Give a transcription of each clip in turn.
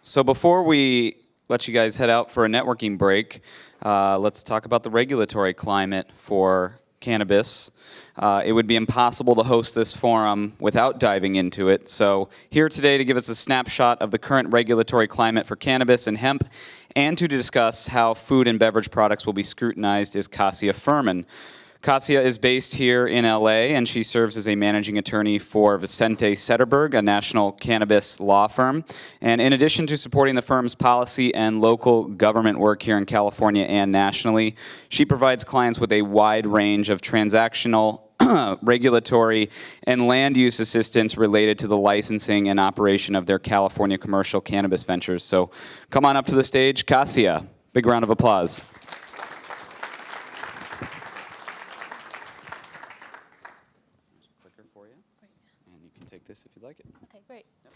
So before we let you guys head out for a networking break, let's talk about the regulatory climate for cannabis. It would be impossible to host this forum without diving into it. So here today to give us a snapshot of the current regulatory climate for cannabis and hemp, and to discuss how food and beverage products will be scrutinized is Cassia Furman. Cassia is based here in LA, and she serves as a managing attorney for Vicente Sederberg, a national cannabis law firm. And in addition to supporting the firm's policy and local government work here in California and nationally, she provides clients with a wide range of transactional, regulatory, and land use assistance related to the licensing and operation of their California commercial cannabis ventures. So come on up to the stage, Cassia. Big round of applause. This if you'd like it. Okay, great. Yep.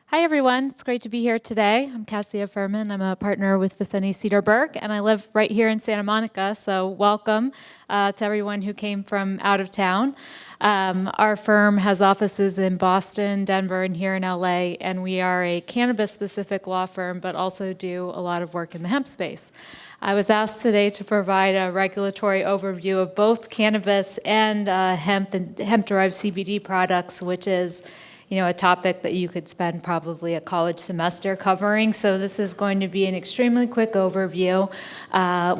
Hi, everyone. It's great to be here today. I'm Cassia Furman. I'm a partner with Vicente Sederberg, and I live right here in Santa Monica, so welcome to everyone who came from out of town. Our firm has offices in Boston, Denver, and here in LA, and we are a cannabis-specific law firm, but also do a lot of work in the hemp space. I was asked today to provide a regulatory overview of both cannabis and hemp-derived CBD products, which is, a topic that you could spend probably a college semester covering. So this is going to be an extremely quick overview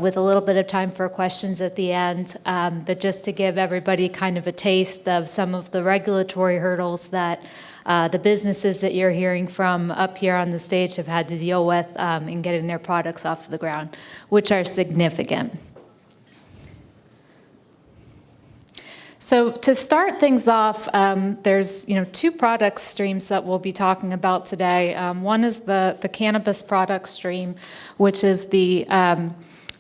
with a little bit of time for questions at the end, but just to give everybody kind of a taste of some of the regulatory hurdles that the businesses that you're hearing from up here on the stage have had to deal with in getting their products off the ground, which are significant. So to start things off, there's two product streams that we'll be talking about today. One is the cannabis product stream, which is the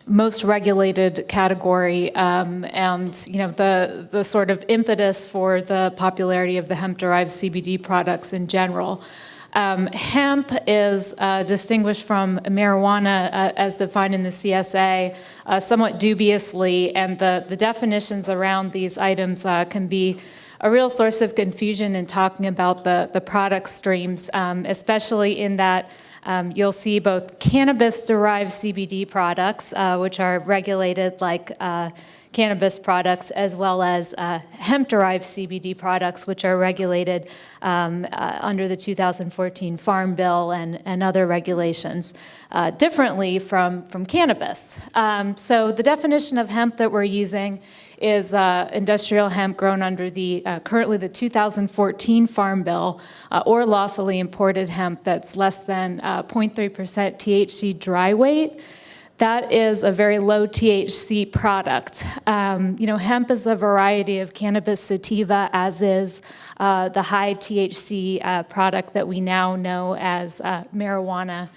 most regulated category, and the sort of impetus for the popularity of the hemp-derived CBD products in general. Hemp is distinguished from marijuana as defined in the CSA somewhat dubiously, and the definitions around these items can be a real source of confusion in talking about the product streams, especially in that you'll see both cannabis-derived CBD products, which are regulated like cannabis products, as well as hemp-derived CBD products, which are regulated under the 2014 Farm Bill and other regulations differently from cannabis. So the definition of hemp that we're using is industrial hemp grown under the currently the 2014 Farm Bill, or lawfully imported hemp that's less than 0.3% THC dry weight. That is a very low THC product. Hemp is a variety of cannabis sativa, as is the high THC product that we now know as marijuana.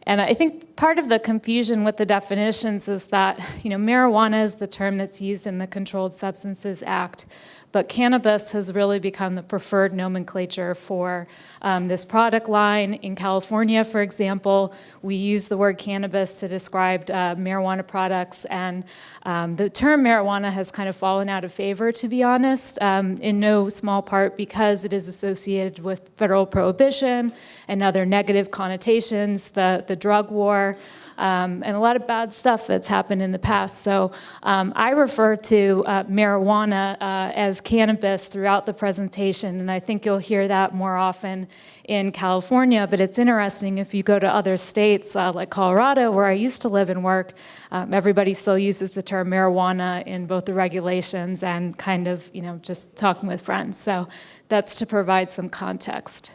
And I think part of the confusion with the definitions is that, marijuana is the term that's used in the Controlled Substances Act, but cannabis has really become the preferred nomenclature for this product line. In California, for example, we use the word cannabis to describe marijuana products, and the term marijuana has kind of fallen out of favor, to be honest, in no small part because it is associated with federal prohibition and other negative connotations, the drug war, and a lot of bad stuff that's happened in the past. So I refer to marijuana as cannabis throughout the presentation, and I think you'll hear that more often in California, but it's interesting if you go to other states like Colorado, where I used to live and work, everybody still uses the term marijuana in both the regulations and kind of, just talking with friends. So that's to provide some context.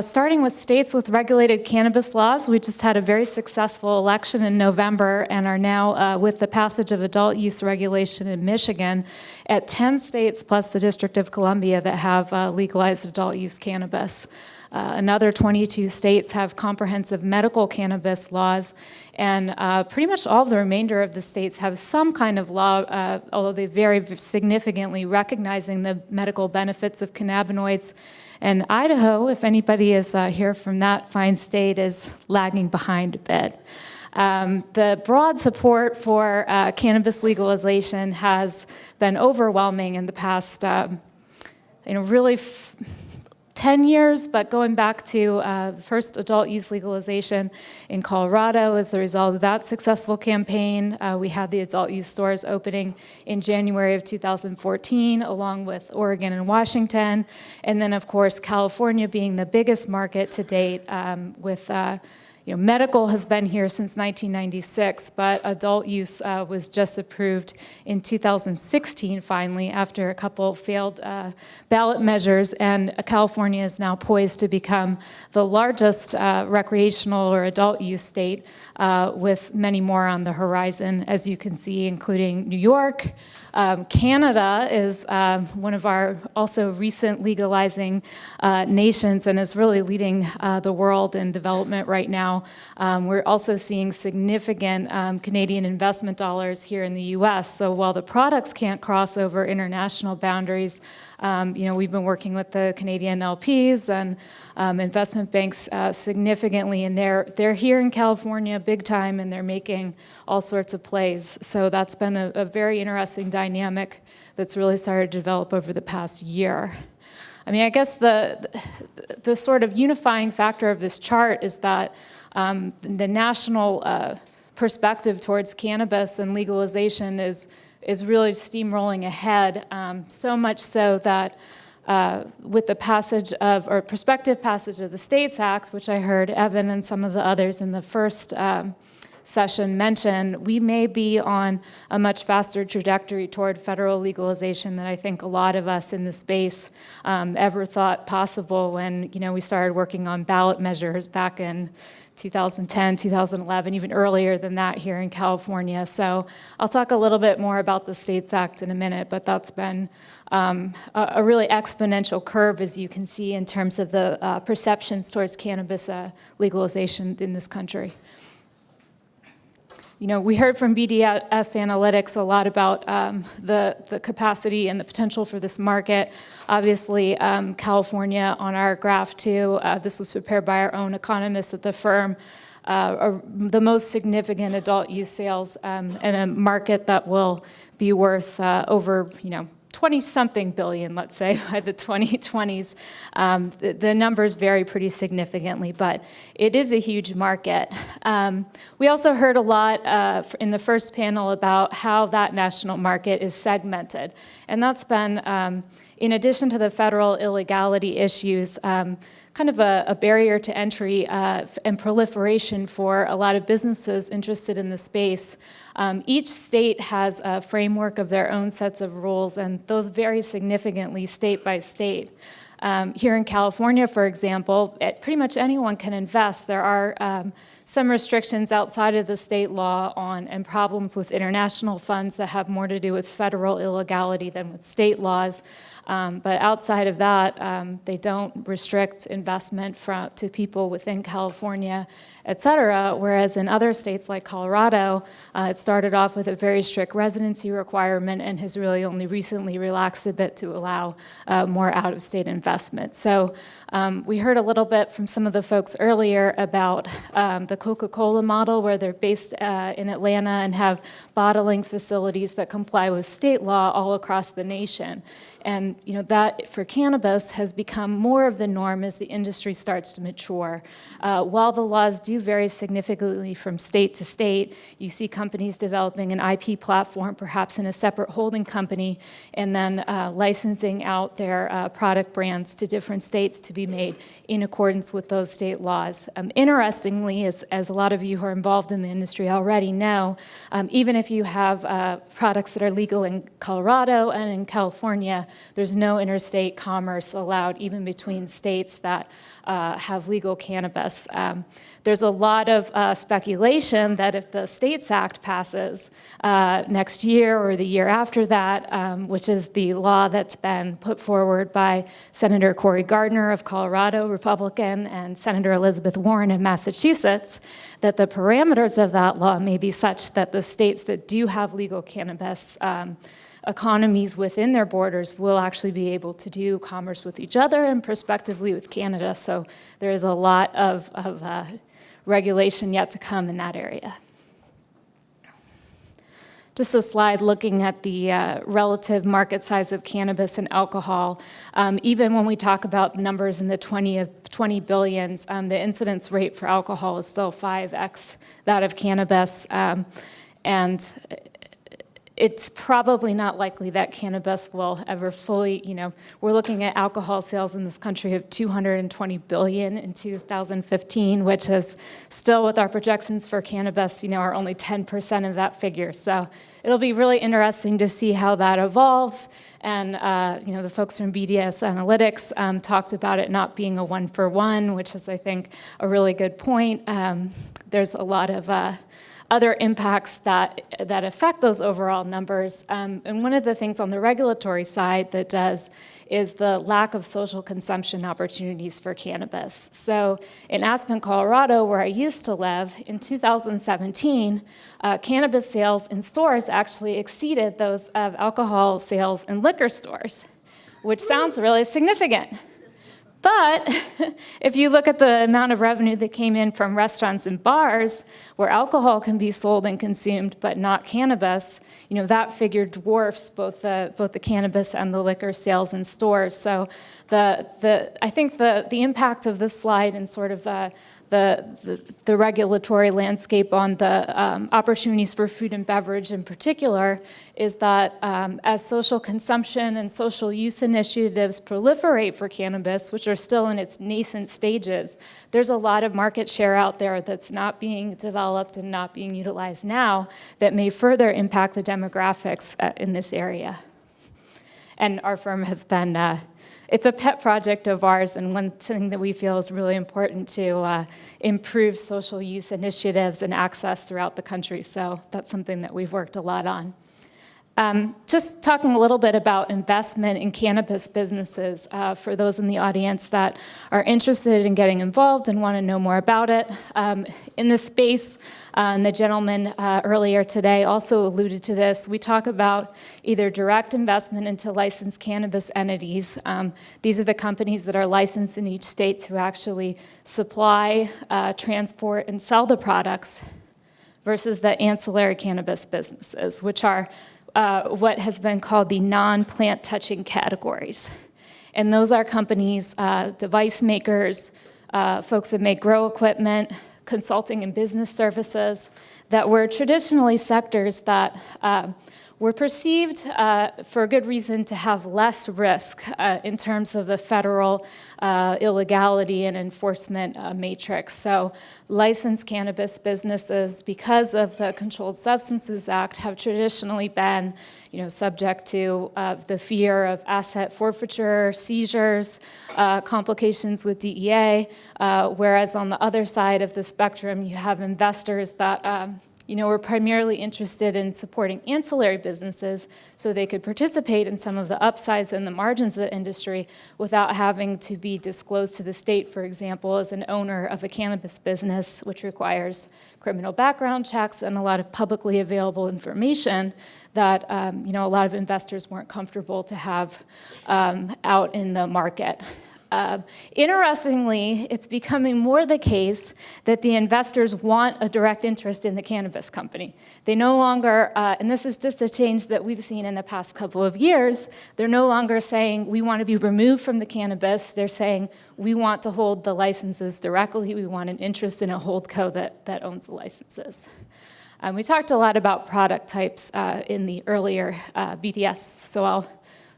Starting with states with regulated cannabis laws, we just had a very successful election in November and are now, with the passage of adult use regulation in Michigan, at 10 states plus the District of Columbia that have legalized adult use cannabis. Another 22 states have comprehensive medical cannabis laws, and pretty much all of the remainder of the states have some kind of law, although they vary significantly, recognizing the medical benefits of cannabinoids. And Idaho, if anybody is here from that fine state, is lagging behind a bit. The broad support for cannabis legalization has been overwhelming in the past, really 10 years, but going back to the first adult use legalization in Colorado as the result of that successful campaign. We had the adult use stores opening in January of 2014, along with Oregon and Washington. And then, of course, California being the biggest market to date with medical has been here since 1996, but adult use was just approved in 2016, finally, after a couple failed ballot measures, and California is now poised to become the largest recreational or adult use state, with many more on the horizon, as you can see, including New York. Canada is one of our also recent legalizing nations and is really leading the world in development right now. We're also seeing significant Canadian investment dollars here in the US. So while the products can't cross over international boundaries, we've been working with the Canadian LPs and investment banks significantly, and they're here in California big time, and they're making all sorts of plays. So that's been a very interesting dynamic that's really started to develop over the past year. I guess the sort of unifying factor of this chart is that the national perspective towards cannabis and legalization is really steamrolling ahead, so much so that with the passage of, or prospective passage of the States Act, which I heard Evan and some of the others in the first session mention, we may be on a much faster trajectory toward federal legalization than I think a lot of us in the space ever thought possible when we started working on ballot measures back in 2010, 2011, even earlier than that here in California. So I'll talk a little bit more about the States Act in a minute, but that's been a really exponential curve, as you can see, in terms of the perceptions towards cannabis legalization in this country. We heard from BDS Analytics a lot about the capacity and the potential for this market. Obviously, California on our graph too, this was prepared by our own economists at the firm, are the most significant adult use sales in a market that will be worth over, 20-something billion, let's say, by the 2020s. The numbers vary pretty significantly, but it is a huge market. We also heard a lot in the first panel about how that national market is segmented. And that's been, in addition to the federal illegality issues, kind of a barrier to entry and proliferation for a lot of businesses interested in the space. Each state has a framework of their own sets of rules, and those vary significantly state by state. Here in California, for example, pretty much anyone can invest. There are some restrictions outside of the state law and problems with international funds that have more to do with federal illegality than with state laws. But outside of that, they don't restrict investment to people within California, et cetera, whereas in other states like Colorado, it started off with a very strict residency requirement and has really only recently relaxed a bit to allow more out-of-state investment. So we heard a little bit from some of the folks earlier about the Coca-Cola model, where they're based in Atlanta and have bottling facilities that comply with state law all across the nation. And that for cannabis has become more of the norm as the industry starts to mature. While the laws do vary significantly from state to state, you see companies developing an IP platform, perhaps in a separate holding company, and then licensing out their product brands to different states to be made in accordance with those state laws. Interestingly, as a lot of you who are involved in the industry already know, even if you have products that are legal in Colorado and in California, there's no interstate commerce allowed even between states that have legal cannabis. There's a lot of speculation that if the States Act passes next year or the year after that, which is the law that's been put forward by Senator Senator Cory Gardner of Colorado, Republican, and Senator Elizabeth Warren of Massachusetts, that the parameters of that law may be such that the states that do have legal cannabis economies within their borders will actually be able to do commerce with each other and prospectively with Canada. So there is a lot of regulation yet to come in that area. Just a slide looking at the relative market size of cannabis and alcohol. Even when we talk about numbers in the 20 billions, the incidence rate for alcohol is still 5x that of cannabis. And it's probably not likely that cannabis will ever fully, we're looking at alcohol sales in this country of 220 billion in 2015, which is still, with our projections for cannabis, are only 10% of that figure. So it'll be really interesting to see how that evolves. And the folks from BDS Analytics talked about it not being a one-for-one, which is, I think, a really good point. There's a lot of other impacts that affect those overall numbers. And one of the things on the regulatory side that does is the lack of social consumption opportunities for cannabis. So in Aspen, Colorado, where I used to live, in 2017, cannabis sales in stores actually exceeded those of alcohol sales in liquor stores, which sounds really significant. But if you look at the amount of revenue that came in from restaurants and bars where alcohol can be sold and consumed but not cannabis, that figure dwarfs both the cannabis and the liquor sales in stores. So I think the impact of this slide and sort of the regulatory landscape on the opportunities for food and beverage in particular is that as social consumption and social use initiatives proliferate for cannabis, which are still in its nascent stages, there's a lot of market share out there that's not being developed and not being utilized now that may further impact the demographics in this area. And our firm has been it's a pet project of ours, and one thing that we feel is really important to improve social use initiatives and access throughout the country. So that's something that we've worked a lot on. Just talking a little bit about investment in cannabis businesses for those in the audience that are interested in getting involved and want to know more about it. In this space, and the gentleman earlier today also alluded to this, we talk about either direct investment into licensed cannabis entities. These are the companies that are licensed in each state to actually supply, transport, and sell the products, versus the ancillary cannabis businesses, which are what has been called the non-plant touching categories. And those are companies, device makers, folks that make grow equipment, consulting and business services, that were traditionally sectors that were perceived, for good reason, to have less risk in terms of the federal illegality and enforcement matrix. So licensed cannabis businesses, because of the Controlled Substances Act, have traditionally been subject to the fear of asset forfeiture, seizures, complications with DEA, whereas on the other side of the spectrum, you have investors that we're primarily interested in supporting ancillary businesses so they could participate in some of the upsides and the margins of the industry without having to be disclosed to the state, for example, as an owner of a cannabis business, which requires criminal background checks and a lot of publicly available information that a lot of investors weren't comfortable to have out in the market. Interestingly, it's becoming more the case that the investors want a direct interest in the cannabis company. They no longer, and this is just a change that we've seen in the past couple of years, they're no longer saying we want to be removed from the cannabis. They're saying we want to hold the licenses directly. We want an interest in a holdco that owns the licenses. We talked a lot about product types in the earlier BDS, so I'll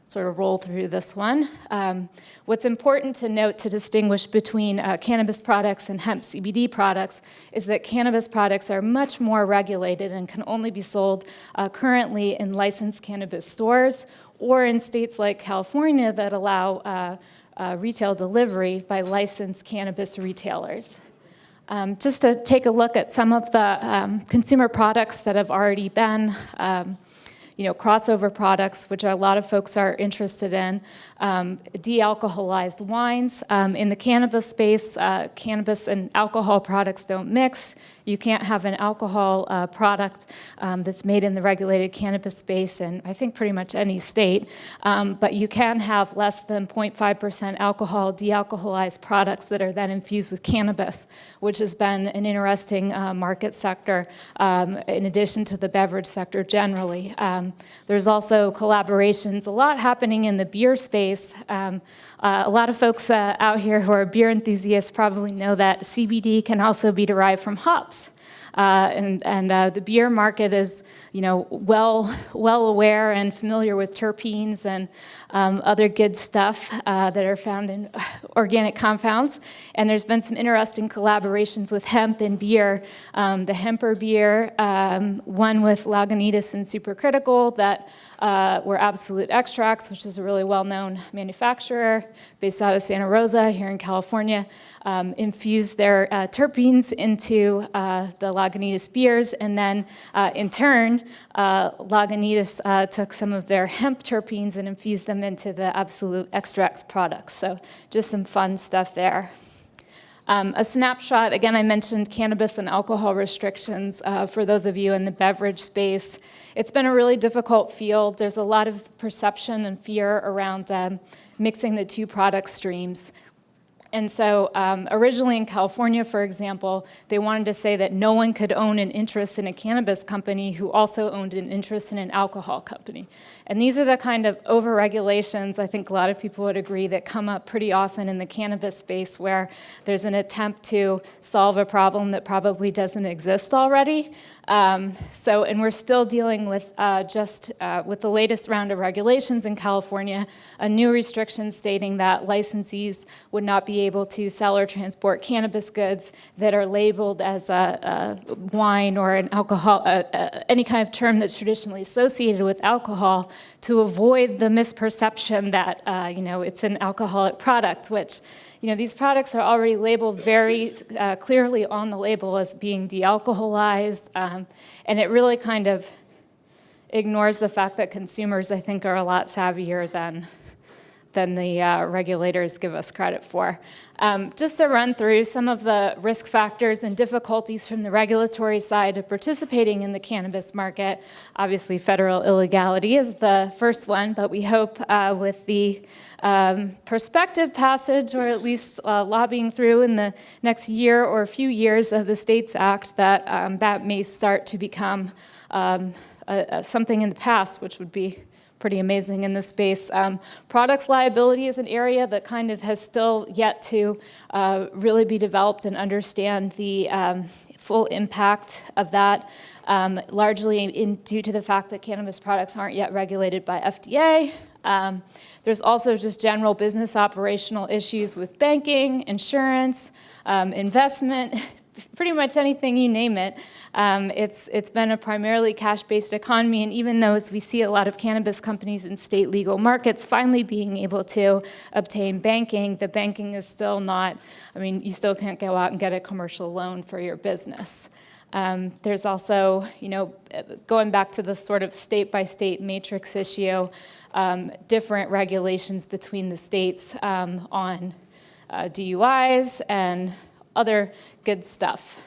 sort of roll through this one. What's important to note to distinguish between cannabis products and hemp CBD products is that cannabis products are much more regulated and can only be sold currently in licensed cannabis stores or in states like California that allow retail delivery by licensed cannabis retailers. Just to take a look at some of the consumer products that have already been crossover products, which a lot of folks are interested in, de-alcoholized wines. In the cannabis space, cannabis and alcohol products don't mix. You can't have an alcohol product that's made in the regulated cannabis space in, I think, pretty much any state, but you can have less than 0.5% alcohol de-alcoholized products that are then infused with cannabis, which has been an interesting market sector in addition to the beverage sector generally. There's also collaborations, a lot happening in the beer space. A lot of folks out here who are beer enthusiasts probably know that CBD can also be derived from hops. And the beer market is, well aware and familiar with terpenes and other good stuff that are found in organic compounds. And there's been some interesting collaborations with hemp and beer. The Hemper beer, one with Lagunitas and Supercritical that were Absolute Extracts, which is a really well-known manufacturer based out of Santa Rosa here in California, infused their terpenes into the Lagunitas beers, and then in turn, Lagunitas took some of their hemp terpenes and infused them into the Absolute Extracts products. So just some fun stuff there. A snapshot, again, I mentioned cannabis and alcohol restrictions. For those of you in the beverage space, it's been a really difficult field. There's a lot of perception and fear around mixing the two product streams. And so originally in California, for example, they wanted to say that no one could own an interest in a cannabis company who also owned an interest in an alcohol company. And these are the kind of over-regulations, I think a lot of people would agree, that come up pretty often in the cannabis space where there's an attempt to solve a problem that probably doesn't exist already. And we're still dealing with with the latest round of regulations in California, a new restriction stating that licensees would not be able to sell or transport cannabis goods that are labeled as a wine or an alcohol, any kind of term that's traditionally associated with alcohol, to avoid the misperception that it's an alcoholic product, which these products are already labeled very clearly on the label as being de-alcoholized, and it really kind of ignores the fact that consumers, I think, are a lot savvier than the regulators give us credit for. Just to run through some of the risk factors and difficulties from the regulatory side of participating in the cannabis market. Obviously, federal illegality is the first one, but we hope with the prospective passage, or at least lobbying through in the next year or a few years of the STATES Act, that that may start to become something in the past, which would be pretty amazing in this space. Products liability is an area that kind of has still yet to really be developed and understand the full impact of that, largely due to the fact that cannabis products aren't yet regulated by FDA. There's also just general business operational issues with banking, insurance, investment, pretty much anything you name it. It's been a primarily cash-based economy, and even though as we see a lot of cannabis companies in state legal markets finally being able to obtain banking, the banking is still not, you still can't go out and get a commercial loan for your business. There's also, going back to the sort of state-by-state matrix issue, different regulations between the states on DUIs and other good stuff.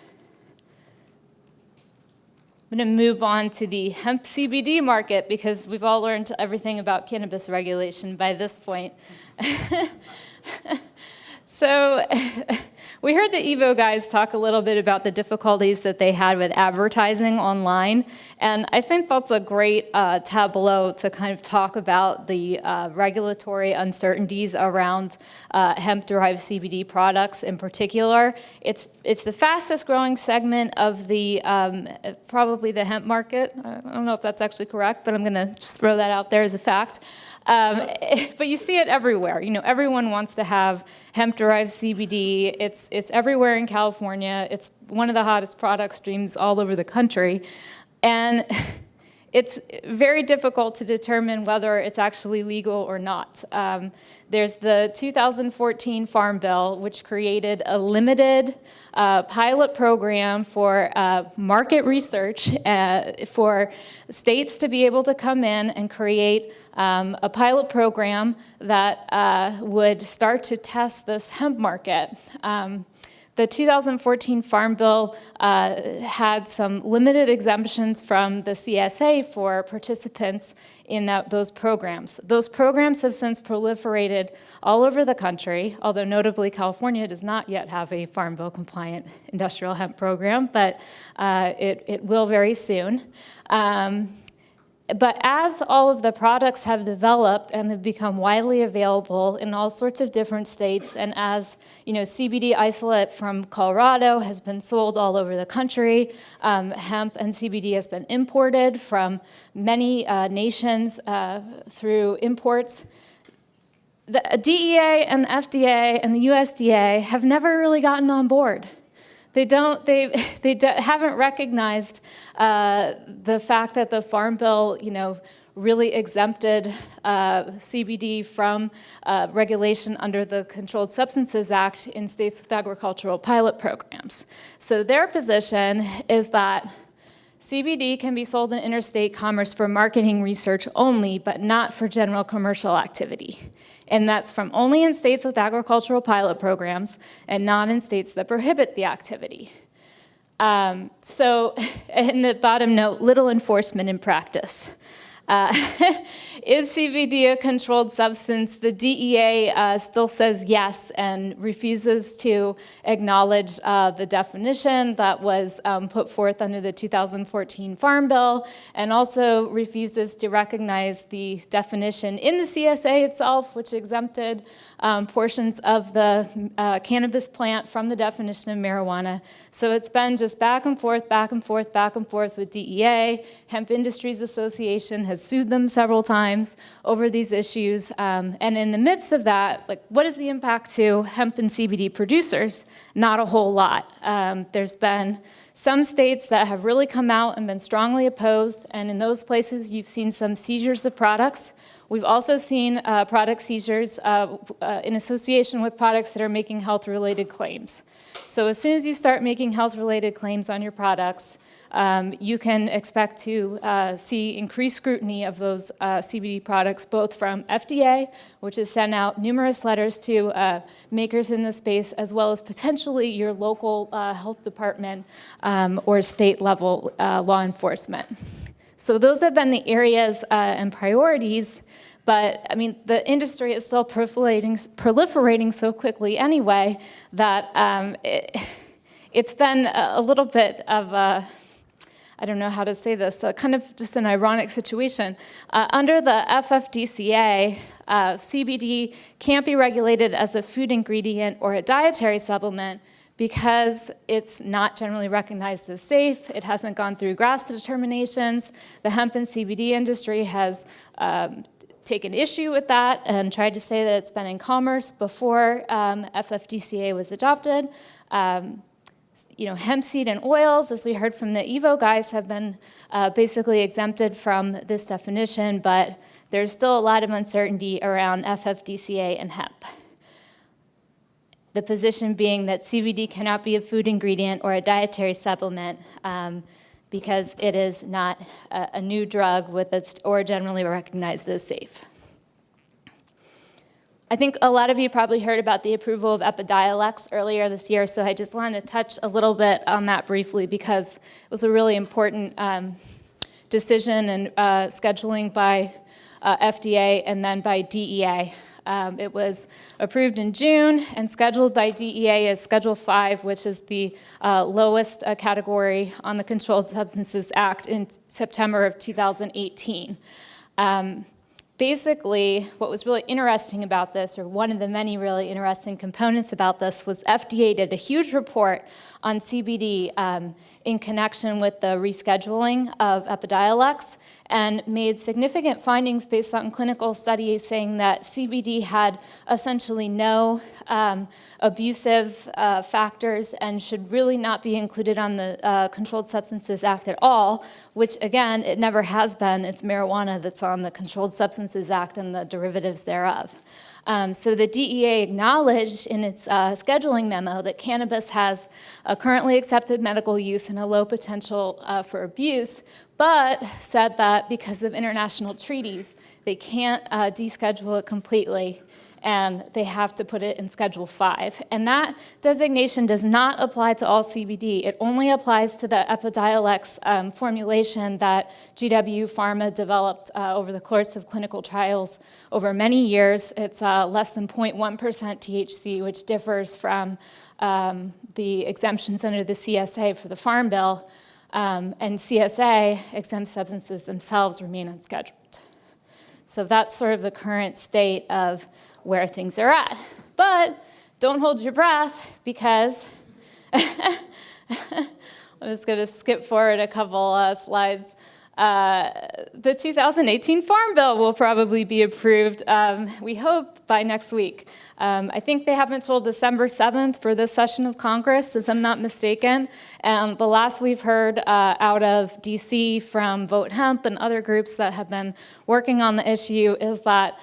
I'm going to move on to the hemp CBD market because we've all learned everything about cannabis regulation by this point. So we heard the Evo guys talk a little bit about the difficulties that they had with advertising online, and I think that's a great tableau to kind of talk about the regulatory uncertainties around hemp-derived CBD products in particular. It's the fastest growing segment of the probably the hemp market. I don't know if that's actually correct, but I'm going to just throw that out there as a fact. But you see it everywhere. Everyone wants to have hemp-derived CBD. It's everywhere in California. It's one of the hottest product streams all over the country. And it's very difficult to determine whether it's actually legal or not. There's the 2014 Farm Bill, which created a limited pilot program for market research for states to be able to come in and create a pilot program that would start to test this hemp market. The 2014 Farm Bill had some limited exemptions from the CSA for participants in those programs. Those programs have since proliferated all over the country, although notably California does not yet have a Farm Bill compliant industrial hemp program, but it will very soon. But as all of the products have developed and have become widely available in all sorts of different states, and as CBD isolate from Colorado has been sold all over the country, hemp and CBD has been imported from many nations through imports. The DEA and the FDA and the USDA have never really gotten on board. They haven't recognized the fact that the Farm Bill, really exempted CBD from regulation under the Controlled Substances Act in states with agricultural pilot programs. So their position is that CBD can be sold in interstate commerce for marketing research only, but not for general commercial activity. And that's from only in states with agricultural pilot programs and not in states that prohibit the activity. So in the bottom note, little enforcement in practice. Is CBD a controlled substance? The DEA still says yes and refuses to acknowledge the definition that was put forth under the 2014 Farm Bill, and also refuses to recognize the definition in the CSA itself, which exempted portions of the cannabis plant from the definition of marijuana. So it's been just back and forth, back and forth, back and forth with DEA. Hemp Industries Association has sued them several times over these issues. And in the midst of that, what is the impact to hemp and CBD producers? Not a whole lot. There's been some states that have really come out and been strongly opposed, and in those places you've seen some seizures of products. We've also seen product seizures in association with products that are making health-related claims. So as soon as you start making health-related claims on your products, you can expect to see increased scrutiny of those CBD products, both from FDA, which has sent out numerous letters to makers in the space, as well as potentially your local health department or state-level law enforcement. So those have been the areas and priorities, but the industry is still proliferating so quickly anyway that it's been a little bit of a, I don't know how to say this, kind of just an ironic situation. Under the FFDCA, CBD can't be regulated as a food ingredient or a dietary supplement because it's not generally recognized as safe. It hasn't gone through GRAS determinations. The hemp and CBD industry has taken issue with that and tried to say that it's been in commerce before FFDCA was adopted. Hemp seed and oils, as we heard from the EVO guys, have been basically exempted from this definition, but there's still a lot of uncertainty around FFDCA and hemp. The position being that CBD cannot be a food ingredient or a dietary supplement because it is not a new drug or generally recognized as safe. I think a lot of you probably heard about the approval of Epidiolex earlier this year, so I just wanted to touch a little bit on that briefly because it was a really important decision and scheduling by FDA and then by DEA. It was approved in June and scheduled by DEA as Schedule 5, which is the lowest category on the Controlled Substances Act in September of 2018. Basically, what was really interesting about this, or one of the many really interesting components about this, was FDA did a huge report on CBD in connection with the rescheduling of Epidiolex, and made significant findings based on clinical studies saying that CBD had essentially no abusive factors and should really not be included on the Controlled Substances Act at all, which again, it never has been. It's marijuana that's on the Controlled Substances Act and the derivatives thereof. So the DEA acknowledged in its scheduling memo that cannabis has a currently accepted medical use and a low potential for abuse, but said that because of international treaties, they can't deschedule it completely, and they have to put it in Schedule 5. And that designation does not apply to all CBD. It only applies to the Epidiolex formulation that GW Pharma developed over the course of clinical trials over many years. It's less than 0.1% THC, which differs from the exemptions under the CSA for the Farm Bill. And CSA exempt substances themselves remain unscheduled. So that's sort of the current state of where things are at. But don't hold your breath, because I'm just going to skip forward a couple slides. The 2018 Farm Bill will probably be approved, we hope, by next week. I think they have until December 7th for this session of Congress, if I'm not mistaken. And the last we've heard out of DC from Vote Hemp and other groups that have been working on the issue is that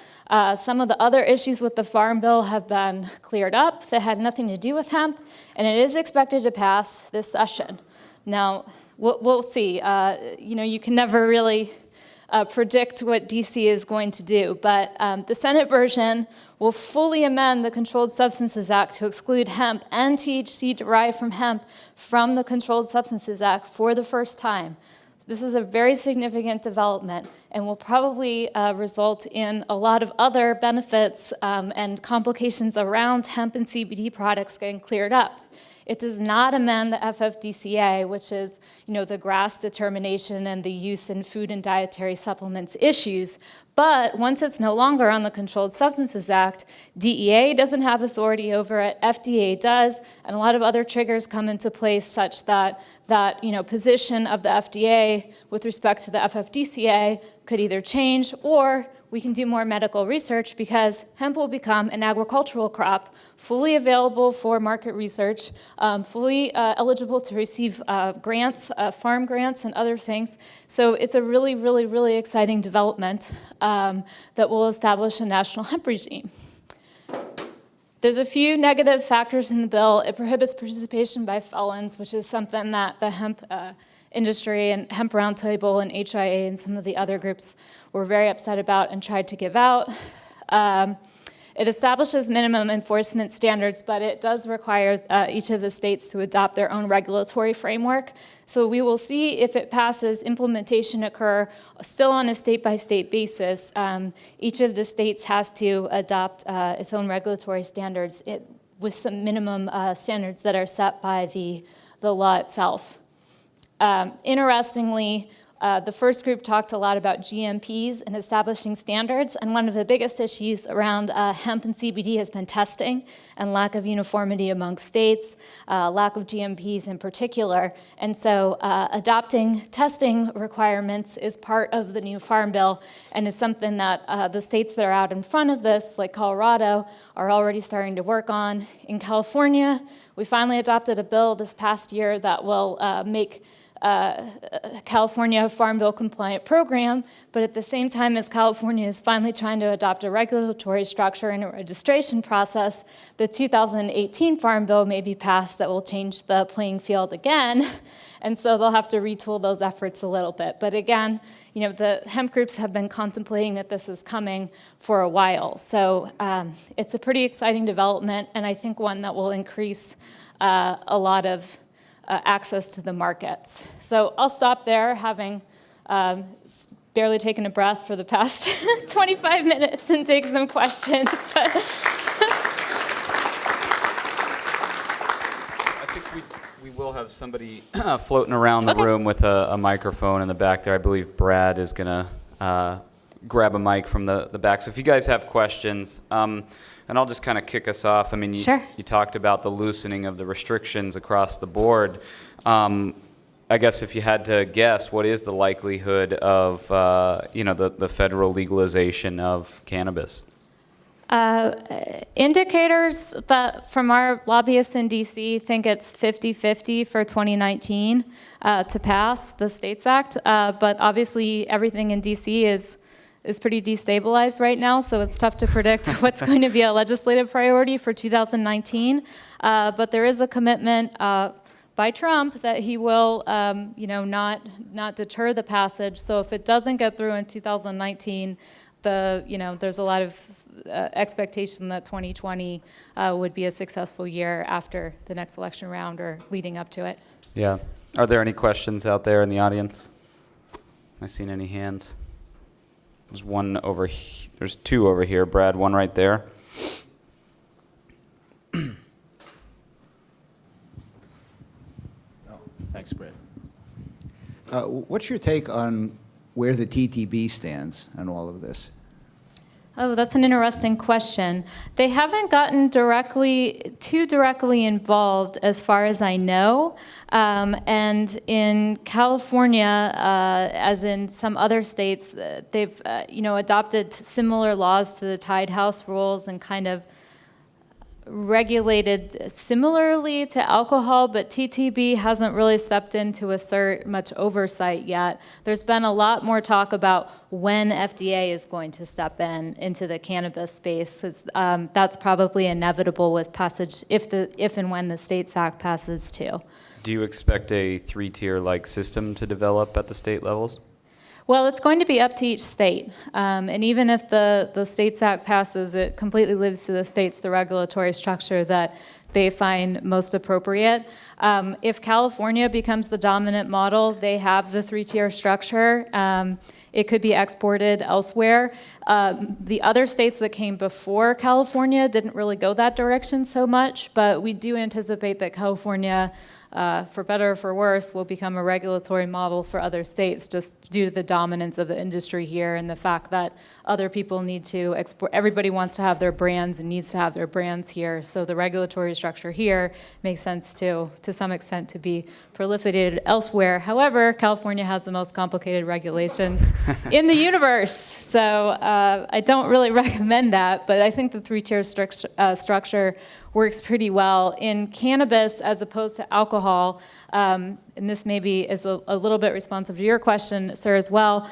some of the other issues with the Farm Bill have been cleared up that had nothing to do with hemp, and it is expected to pass this session. Now, we'll see. You can never really predict what DC is going to do, but the Senate version will fully amend the Controlled Substances Act to exclude hemp and THC derived from hemp from the Controlled Substances Act for the first time. This is a very significant development and will probably result in a lot of other benefits and complications around hemp and CBD products getting cleared up. It does not amend the FFDCA, which is, the GRAS determination and the use in food and dietary supplements issues. But once it's no longer on the Controlled Substances Act, DEA doesn't have authority over it, FDA does, and a lot of other triggers come into place such that position of the FDA with respect to the FFDCA could either change, or we can do more medical research, because hemp will become an agricultural crop, fully available for market research, fully eligible to receive grants, farm grants, and other things. So it's a really, really, really exciting development that will establish a national hemp regime. There's a few negative factors in the bill. It prohibits participation by felons, which is something that the hemp industry and Hemp Roundtable and HIA and some of the other groups were very upset about and tried to give out. It establishes minimum enforcement standards, but it does require each of the states to adopt their own regulatory framework. So we will see if it passes implementation occur still on a state-by-state basis. Each of the states has to adopt its own regulatory standards with some minimum standards that are set by the law itself. Interestingly, the first group talked a lot about GMPs and establishing standards, and one of the biggest issues around hemp and CBD has been testing and lack of uniformity among states, lack of GMPs in particular. And so adopting testing requirements is part of the new Farm Bill, and is something that the states that are out in front of this, like Colorado, are already starting to work on. In California, we finally adopted a bill this past year that will make California Farm Bill compliant program, but at the same time as California is finally trying to adopt a regulatory structure and a registration process, the 2018 Farm Bill may be passed that will change the playing field again, and so they'll have to retool those efforts a little bit. But again, the hemp groups have been contemplating that this is coming for a while, so it's a pretty exciting development, and I think one that will increase a lot of access to the markets. So I'll stop there, having barely taken a breath for the past 25 minutes, and take some questions. I think we will have somebody floating around the room with a microphone in the back there. I believe Brad is going to grab a mic from the back. So if you guys have questions, and I'll just kind of kick us off. I mean, Sure. you talked about the loosening of the restrictions across the board. I guess if you had to guess, what is the likelihood of, the federal legalization of cannabis? Indicators that from our lobbyists in DC think it's 50-50 for 2019 to pass the States Act, but obviously everything in DC is pretty destabilized right now, so it's tough to predict what's going to be a legislative priority for 2019. But there is a commitment by Trump that he will, not deter the passage. So if it doesn't get through in 2019, there's a lot of expectation that 2020 would be a successful year after the next election round or leading up to it. Yeah. Are there any questions out there in the audience? Am I seeing any hands? There's one over. There's two over here. Brad, one right there. Thanks, Brett. What's your take on where the TTB stands on all of this? Oh, that's an interesting question. They haven't gotten too directly involved as far as I know. And in California, as in some other states, they've adopted similar laws to the Tied House rules and kind of regulated similarly to alcohol, but TTB hasn't really stepped in to assert much oversight yet. There's been a lot more talk about when FDA is going to step into the cannabis space, because that's probably inevitable with passage if and when the States Act passes too. Do you expect a three-tier-like system to develop at the state levels? Well, it's going to be up to each state. And even if the States Act passes, it completely leaves to the states the regulatory structure that they find most appropriate. If California becomes the dominant model, they have the three-tier structure. It could be exported elsewhere. The other states that came before California didn't really go that direction so much, but we do anticipate that California, for better or for worse, will become a regulatory model for other states just due to the dominance of the industry here and the fact that other people need to export. Everybody wants to have their brands and needs to have their brands here. So the regulatory structure here makes sense to some extent to be proliferated elsewhere. However, California has the most complicated regulations in the universe. So I don't really recommend that, but I think the three-tier structure works pretty well. In cannabis, as opposed to alcohol, and this maybe is a little bit responsive to your question, sir, as well,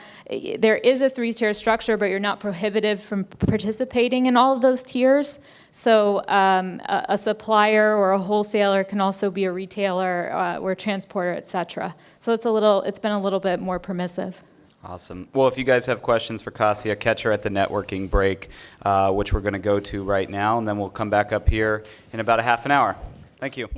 there is a three-tier structure, but you're not prohibited from participating in all of those tiers. So a supplier or a wholesaler can also be a retailer or a transporter, et cetera. So it's been a little bit more permissive. Awesome. Well, if you guys have questions for Cassia, catch her at the networking break, which we're going to go to right now, and then we'll come back up here in about a half an hour. Thank you.